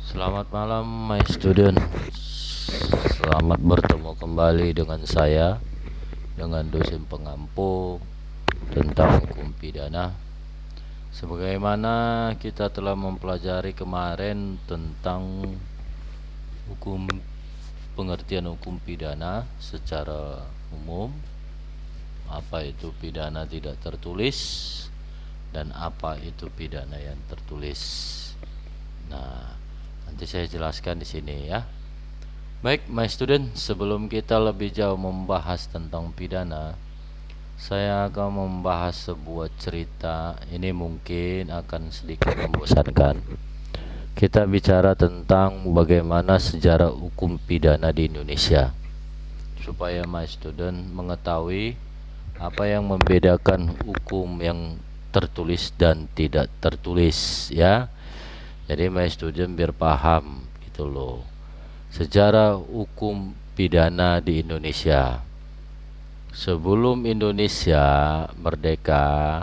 Selamat malam, my student. Selamat bertemu kembali dengan saya, dengan dosen pengampu tentang hukum pidana. Sebagaimana kita telah mempelajari kemarin tentang hukum pengertian hukum pidana secara umum, apa itu pidana tidak tertulis dan apa itu pidana yang tertulis. Nah, nanti saya jelaskan di sini ya. Baik, my student, sebelum kita lebih jauh membahas tentang pidana, saya akan membahas sebuah cerita. Ini mungkin akan sedikit membosankan. Kita bicara tentang bagaimana sejarah hukum pidana di Indonesia, supaya my student mengetahui apa yang membedakan hukum yang tertulis dan tidak tertulis ya. Jadi my student biar paham gitu loh, sejarah hukum pidana di Indonesia. Sebelum Indonesia merdeka,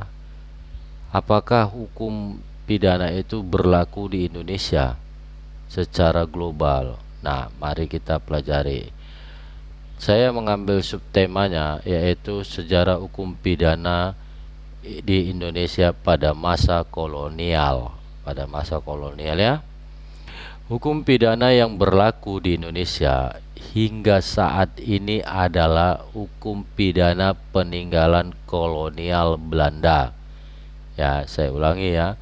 apakah hukum pidana itu berlaku di Indonesia secara global? Nah, mari kita pelajari. Saya mengambil subtemanya yaitu sejarah hukum pidana di Indonesia pada masa kolonial. Pada masa kolonial ya. Hukum pidana yang berlaku di Indonesia hingga saat ini adalah hukum pidana peninggalan kolonial Belanda. Ya, saya ulangi ya.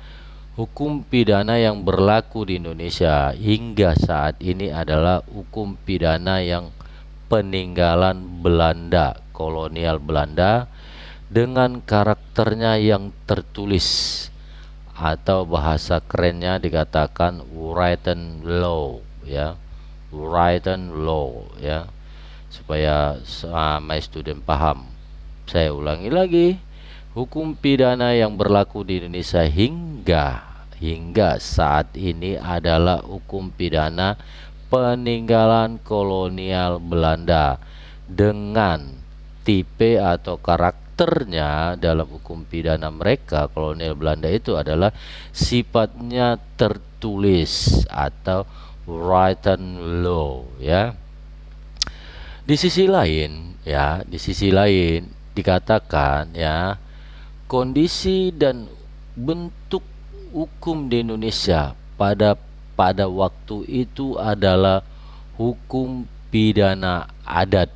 Hukum pidana yang berlaku di Indonesia hingga saat ini adalah hukum pidana yang peninggalan Belanda, kolonial Belanda, dengan karakternya yang tertulis atau bahasa kerennya dikatakan written law ya, written law ya, supaya my student paham. Saya ulangi lagi, hukum pidana yang berlaku di Indonesia hingga saat ini adalah hukum pidana peninggalan kolonial Belanda dengan tipe atau karakternya dalam hukum pidana mereka kolonial Belanda itu adalah sifatnya tertulis atau written law ya. Di sisi lain ya, di sisi lain dikatakan ya, kondisi dan bentuk hukum di Indonesia pada waktu itu adalah hukum pidana adat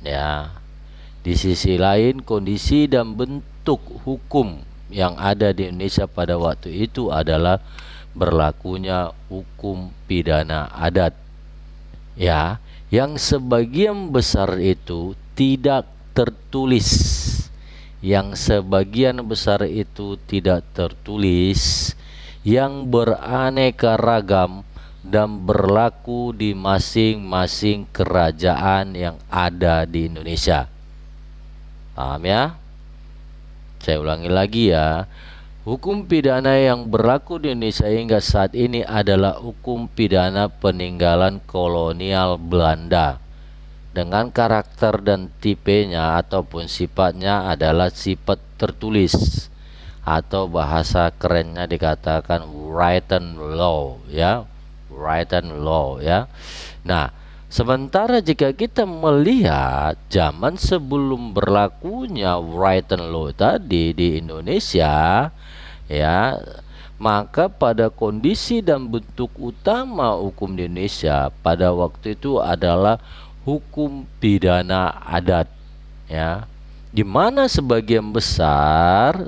ya. Di sisi lain, kondisi dan bentuk hukum yang ada di Indonesia pada waktu itu adalah berlakunya hukum pidana adat ya, yang sebagian besar itu tidak tertulis. Yang sebagian besar itu tidak tertulis, yang beraneka ragam dan berlaku di masing-masing kerajaan yang ada di Indonesia. Paham ya? Saya ulangi lagi ya. Hukum pidana yang berlaku di Indonesia hingga saat ini adalah hukum pidana peninggalan kolonial Belanda dengan karakter dan tipenya ataupun sifatnya adalah sifat tertulis atau bahasa kerennya dikatakan written law ya, written law ya. Nah, sementara jika kita melihat zaman sebelum berlakunya written law tadi di Indonesia ya, maka pada kondisi dan bentuk utama hukum di Indonesia pada waktu itu adalah hukum pidana adat ya, di mana sebagian besar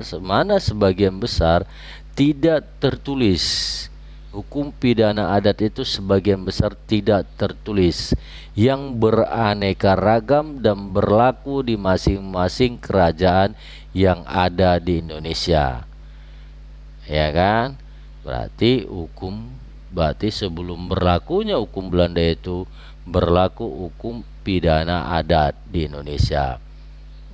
tidak tertulis. Hukum pidana adat itu sebagian besar tidak tertulis, yang beraneka ragam dan berlaku di masing-masing kerajaan yang ada di Indonesia. Ya kan? Berarti sebelum berlakunya hukum Belanda itu berlaku hukum pidana adat di Indonesia.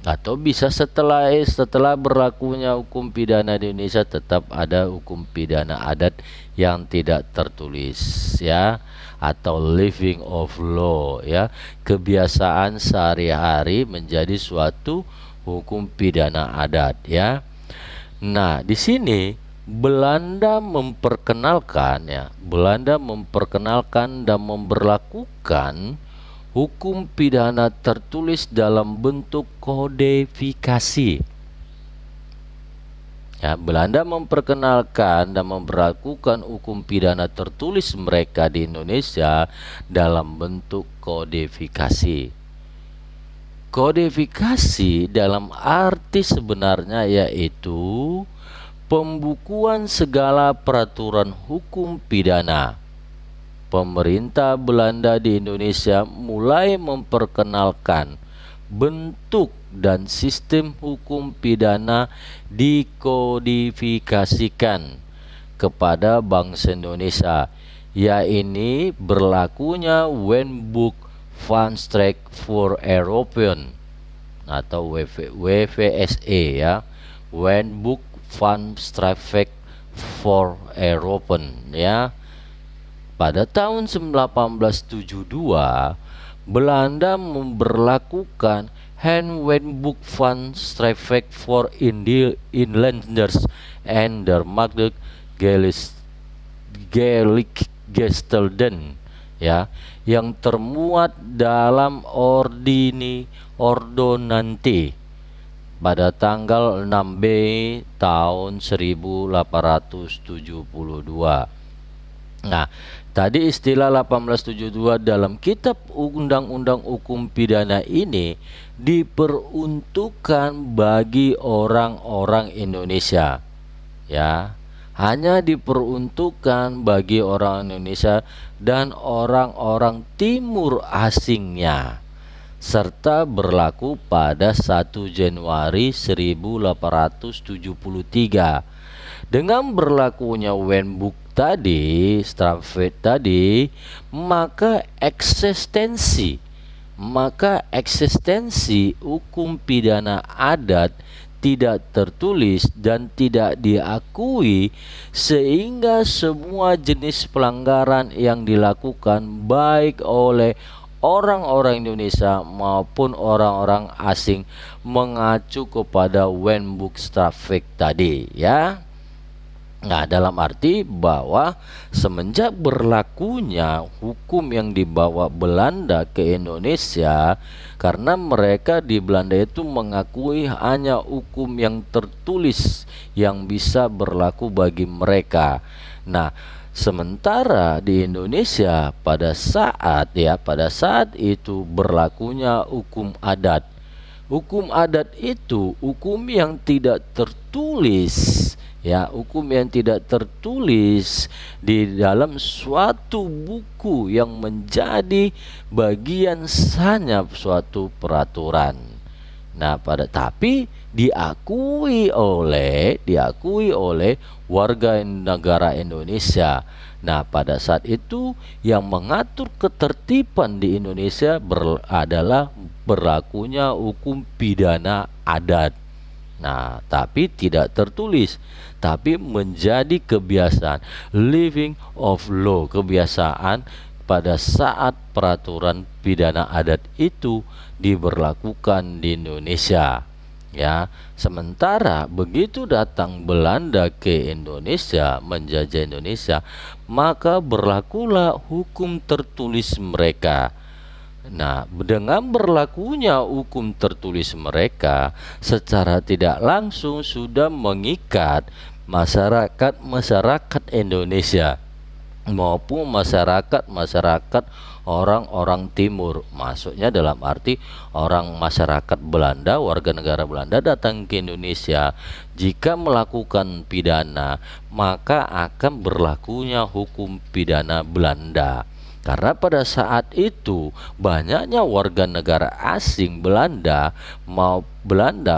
Atau bisa setelah berlakunya hukum pidana di Indonesia tetap ada hukum pidana adat yang tidak tertulis ya, atau living of law ya, kebiasaan sehari-hari menjadi suatu hukum pidana adat ya. Nah, di sini Belanda memperkenalkan dan memberlakukan hukum pidana tertulis dalam bentuk kodifikasi. Ya, Belanda memperkenalkan dan memberlakukan hukum pidana tertulis mereka di Indonesia dalam bentuk kodifikasi. Kodifikasi dalam arti sebenarnya yaitu pembukuan segala peraturan hukum pidana. Pemerintah Belanda di Indonesia mulai memperkenalkan bentuk dan sistem hukum pidana dikodifikasikan kepada bangsa Indonesia, yaitu berlakunya Wetboek van Strafrecht voor European atau WVSE ya, Wetboek van Strafrecht voor European ya. Pada tahun 1872 Belanda memberlakukan Handwetboek van Strafrecht voor Inlanders en dergelijke gelijkgestelden ya, yang termuat dalam ordonansi pada tanggal 6 Mei tahun 1872. Nah, tadi istilah 1872 dalam kitab Undang-Undang Hukum Pidana ini diperuntukkan bagi orang-orang Indonesia. Ya, hanya diperuntukkan bagi orang Indonesia dan orang-orang timur asingnya, serta berlaku pada 1 Januari 1873. Dengan berlakunya Wetboek tadi, Strafrecht tadi, maka eksistensi hukum pidana adat tidak tertulis dan tidak diakui, sehingga semua jenis pelanggaran yang dilakukan baik oleh orang-orang Indonesia maupun orang-orang asing mengacu kepada Wetboek Strafrecht tadi ya. Nah, dalam arti bahwa semenjak berlakunya hukum yang dibawa Belanda ke Indonesia, karena mereka di Belanda itu mengakui hanya hukum yang tertulis yang bisa berlaku bagi mereka. Nah, sementara di Indonesia pada saat itu berlakunya hukum adat. Hukum adat itu hukum yang tidak tertulis ya, hukum yang tidak tertulis di dalam suatu buku yang menjadi bagian hanya suatu peraturan. Nah, tapi diakui oleh warga negara Indonesia. Nah, pada saat itu yang mengatur ketertiban di Indonesia adalah berlakunya hukum pidana adat. Nah, tapi tidak tertulis, tapi menjadi kebiasaan, living of law, kebiasaan pada saat peraturan pidana adat itu diberlakukan di Indonesia. Ya, sementara begitu datang Belanda ke Indonesia, menjajah Indonesia, maka berlakulah hukum tertulis mereka. Nah, dengan berlakunya hukum tertulis mereka secara tidak langsung sudah mengikat masyarakat Indonesia maupun masyarakat orang-orang timur. Maksudnya dalam arti masyarakat Belanda, warga negara Belanda datang ke Indonesia, jika melakukan pidana maka akan berlakunya hukum pidana Belanda. Karena pada saat itu banyaknya warga negara asing Belanda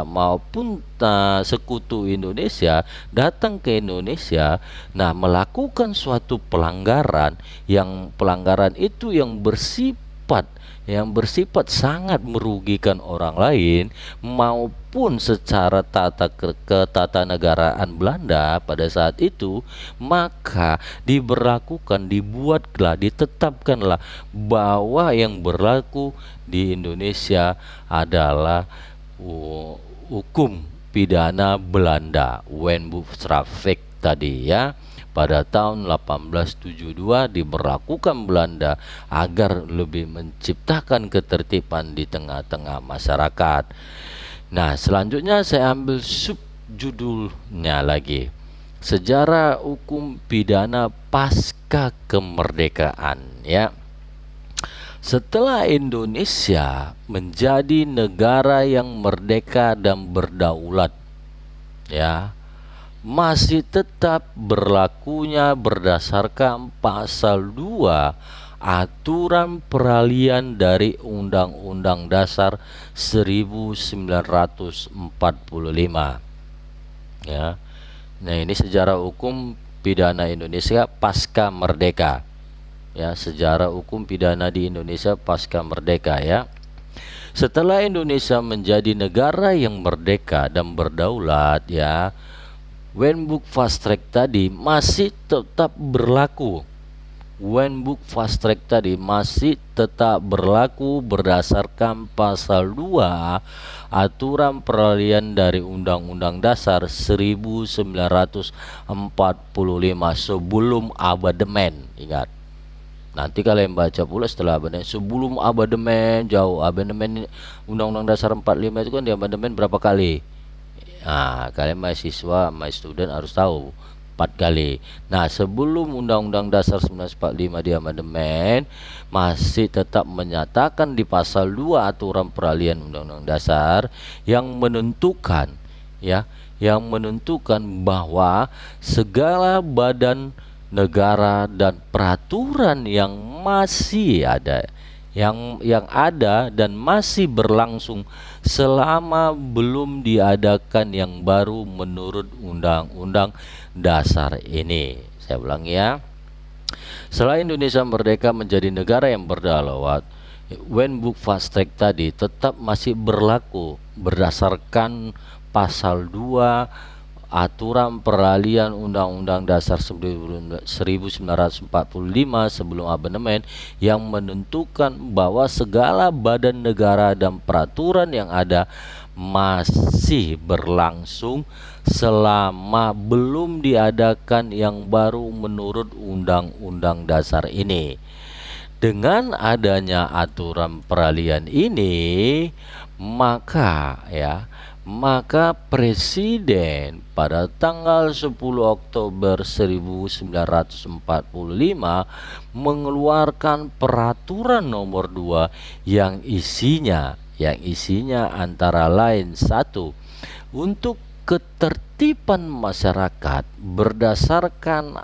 maupun sekutu Indonesia datang ke Indonesia, nah melakukan suatu pelanggaran itu yang bersifat sangat merugikan orang lain maupun secara ketatanegaraan Belanda pada saat itu, maka ditetapkanlah bahwa yang berlaku di Indonesia adalah hukum pidana Belanda, Wetboek Strafrecht tadi ya. Pada tahun 1872 diberlakukan Belanda agar lebih menciptakan ketertiban di tengah-tengah masyarakat. Nah, selanjutnya saya ambil subjudulnya lagi. Sejarah hukum pidana pasca kemerdekaan ya. Setelah Indonesia menjadi negara yang merdeka dan berdaulat ya, masih tetap berlakunya berdasarkan pasal 2 aturan peralihan dari Undang-Undang Dasar 1945 ya. Nah, ini sejarah hukum pidana Indonesia pasca merdeka ya, sejarah hukum pidana di Indonesia pasca merdeka ya. Setelah Indonesia menjadi negara yang merdeka dan berdaulat ya, Wernbuk Fast Track tadi masih tetap berlaku. Wernbuk Fast Track tadi masih tetap berlaku berdasarkan pasal 2 aturan peralihan dari Undang-Undang Dasar 1945 sebelum amandemen. Ingat, nanti kalian baca pula setelah amandemen, sebelum amandemen, jauh amandemen Undang-Undang Dasar 45 itu kan di amandemen berapa kali? Nah, kalian mahasiswa, student harus tahu 4 kali. Nah, sebelum Undang-Undang Dasar 1945 di amandemen masih tetap menyatakan di pasal 2 aturan peralihan Undang-Undang Dasar yang menentukan ya, yang menentukan bahwa segala badan negara dan peraturan yang masih ada yang ada dan masih berlangsung selama belum diadakan yang baru menurut Undang-Undang Dasar ini. Saya ulang ya. Setelah Indonesia merdeka menjadi negara yang berdaulat, Wernbuk Fast Track tadi tetap masih berlaku berdasarkan pasal 2 aturan peralihan Undang-Undang Dasar 1945 sebelum amandemen yang menentukan bahwa segala badan negara dan peraturan yang ada masih berlangsung selama belum diadakan yang baru menurut Undang-Undang Dasar ini. Dengan adanya aturan peralihan ini, maka Presiden pada tanggal 10 Oktober 1945 mengeluarkan peraturan nomor 2 yang isinya antara lain: 1. Untuk ketertiban masyarakat berdasarkan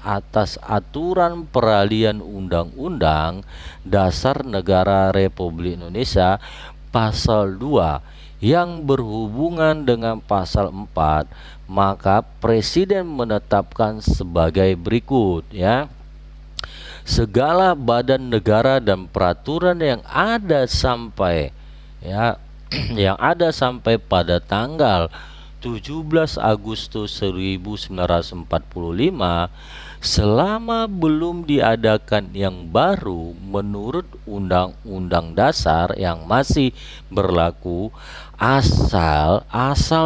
atas aturan peralihan Undang-Undang Dasar Negara Republik Indonesia pasal 2 yang berhubungan dengan pasal 4, maka Presiden menetapkan sebagai berikut ya. Segala badan negara dan peraturan yang ada sampai pada tanggal 17 Agustus 1945 selama belum diadakan yang baru menurut Undang-Undang Dasar yang masih berlaku, asal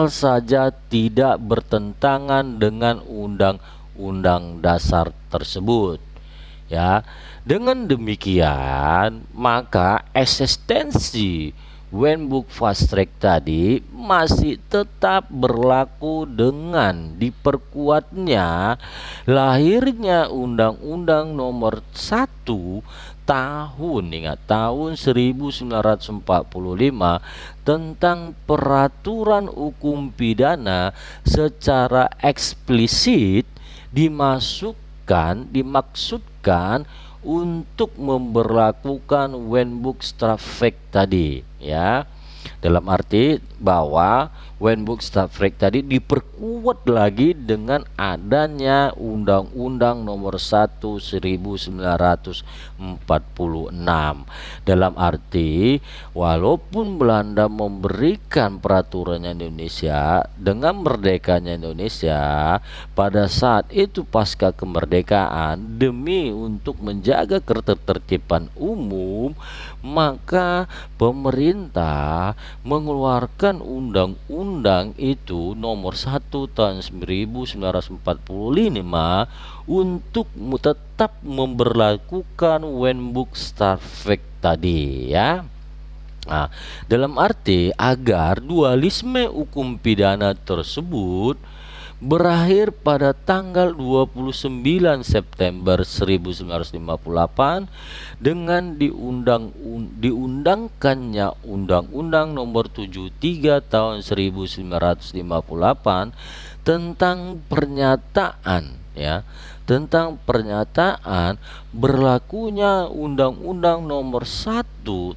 saja tidak bertentangan dengan Undang-Undang Dasar tersebut ya. Dengan demikian, maka eksistensi Wernbuk Fast Track tadi masih tetap berlaku dengan diperkuatnya lahirnya Undang-Undang Nomor 1 tahun 1945 tentang peraturan hukum pidana secara eksplisit dimaksudkan untuk memberlakukan Wernbuk Strafrecht tadi ya. Dalam arti bahwa Wernbuk Strafrecht tadi diperkuat lagi dengan adanya Undang-Undang Nomor 1 1946. Dalam arti walaupun Belanda memberikan peraturannya Indonesia dengan merdekanya Indonesia pada saat itu pasca kemerdekaan demi untuk menjaga ketertiban umum, maka pemerintah mengeluarkan undang-undang undang-undang itu nomor 1 tahun 1945 untuk tetap memberlakukan Wenbuk-Starvek tadi ya. Nah, dalam arti agar dualisme hukum pidana tersebut berakhir pada tanggal 29 September 1958 dengan diundangkannya Undang-Undang Nomor 73 Tahun 1958 tentang pernyataan berlakunya Undang-Undang Nomor 1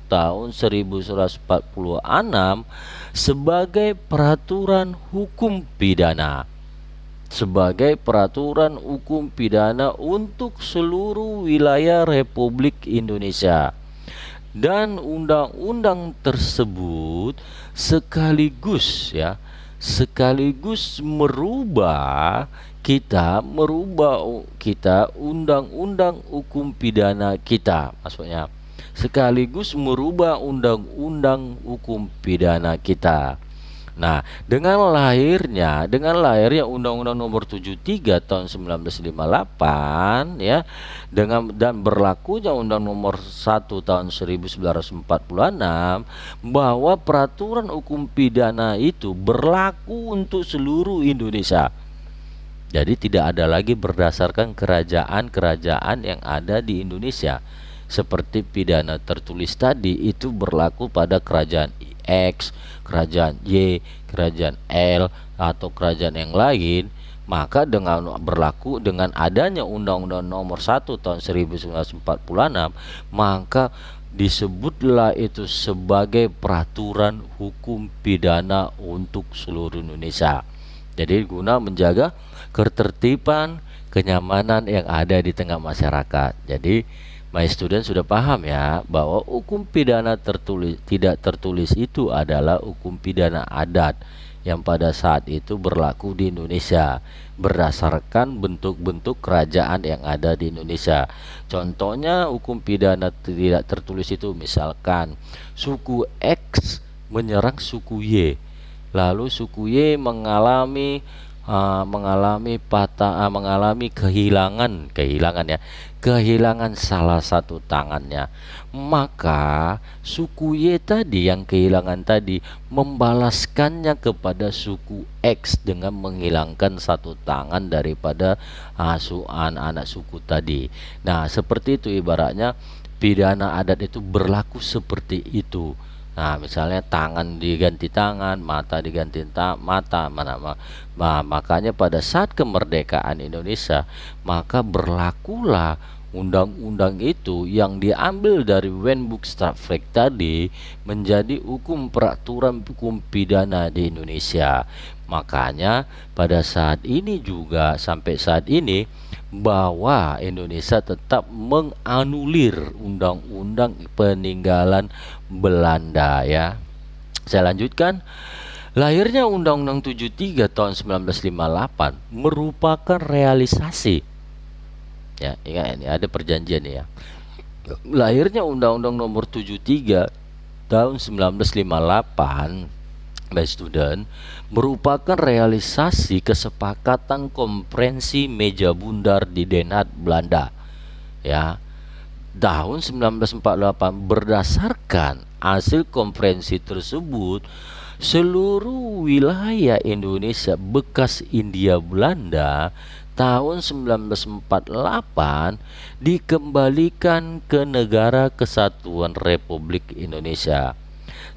Tahun 1946 sebagai peraturan hukum pidana untuk seluruh wilayah Republik Indonesia. Dan undang-undang tersebut sekaligus merubah kita undang-undang hukum pidana kita, maksudnya sekaligus merubah undang-undang hukum pidana kita. Nah, dengan lahirnya Undang-Undang Nomor 73 Tahun 1958 ya, dan berlakunya Undang Nomor 1 Tahun 1946 bahwa peraturan hukum pidana itu berlaku untuk seluruh Indonesia. Jadi tidak ada lagi berdasarkan kerajaan-kerajaan yang ada di Indonesia. Seperti pidana tertulis tadi itu berlaku pada kerajaan X, kerajaan Y, kerajaan L atau kerajaan yang lain, maka dengan adanya Undang-Undang Nomor 1 Tahun 1946 maka disebutlah itu sebagai peraturan hukum pidana untuk seluruh Indonesia. Jadi guna menjaga ketertiban, kenyamanan yang ada di tengah masyarakat. Jadi my student sudah paham ya bahwa hukum pidana tidak tertulis itu adalah hukum pidana adat yang pada saat itu berlaku di Indonesia berdasarkan bentuk-bentuk kerajaan yang ada di Indonesia. Contohnya hukum pidana tidak tertulis itu misalkan suku X menyerang suku Y, lalu suku Y mengalami kehilangan salah satu tangannya, maka suku Y tadi yang kehilangan tadi membalaskannya kepada suku X dengan menghilangkan satu tangan daripada anak suku tadi. Nah, seperti itu ibaratnya pidana adat itu berlaku seperti itu. Nah, misalnya tangan diganti tangan, mata diganti mata, makanya pada saat kemerdekaan Indonesia, maka berlakulah undang-undang itu yang diambil dari Wenbuk-Starvek tadi menjadi peraturan hukum pidana di Indonesia. Makanya pada saat ini juga sampai saat ini bahwa Indonesia tetap menganulir undang-undang peninggalan Belanda ya. Saya lanjutkan. Lahirnya Undang-Undang 73 tahun 1958 merupakan realisasi. Ya, ingat ini ada perjanjian ya. Lahirnya Undang-Undang Nomor 73 tahun 1958 by student merupakan realisasi kesepakatan konferensi meja bundar di Den Haag, Belanda ya, tahun 1948. Berdasarkan hasil konferensi tersebut, seluruh wilayah Indonesia bekas Hindia Belanda tahun 1948 dikembalikan ke Negara Kesatuan Republik Indonesia.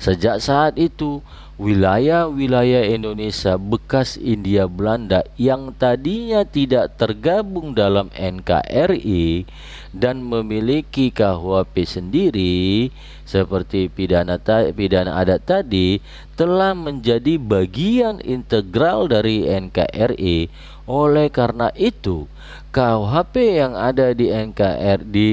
Sejak saat itu, wilayah-wilayah Indonesia bekas Hindia Belanda yang tadinya tidak tergabung dalam NKRI dan memiliki KUHP sendiri seperti pidana adat tadi telah menjadi bagian integral dari NKRI. Oleh karena itu, KUHP yang ada di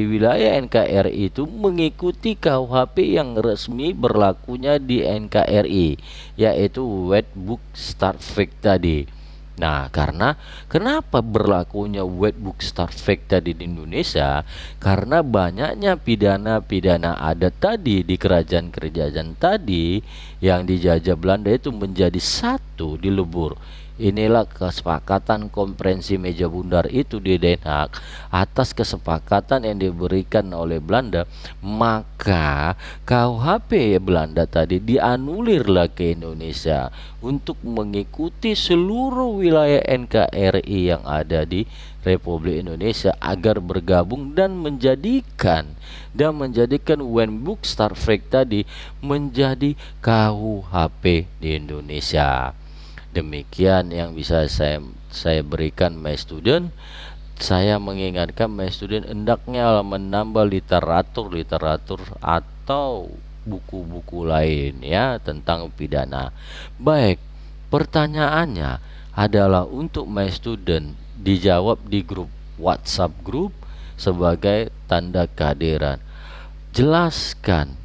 wilayah NKRI itu mengikuti KUHP yang resmi berlakunya di NKRI, yaitu Wenbuk-Starvek tadi. Nah, karena kenapa berlakunya Wetbook Starvecta di Indonesia? Karena banyaknya pidana-pidana adat tadi di kerajaan-kerajaan tadi yang dijajah Belanda itu menjadi satu di Lebur. Inilah kesepakatan konferensi meja bundar itu di Den Haag. Atas kesepakatan yang diberikan oleh Belanda, maka KUHP Belanda tadi dianulirlah ke Indonesia untuk mengikuti seluruh wilayah NKRI yang ada di Republik Indonesia agar bergabung dan menjadikan Wetbook Starvecta tadi menjadi KUHP di Indonesia. Demikian yang bisa saya berikan my student. Saya mengingatkan my student hendaknya menambah literatur atau buku-buku lain ya tentang pidana. Baik, pertanyaannya adalah untuk my student dijawab di grup WhatsApp grup sebagai tanda kehadiran. Jelaskan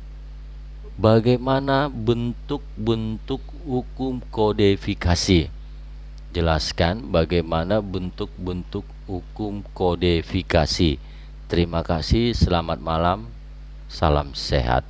bagaimana bentuk-bentuk hukum kodifikasi. Jelaskan bagaimana bentuk-bentuk hukum kodifikasi. Terima kasih, selamat malam, salam sehat.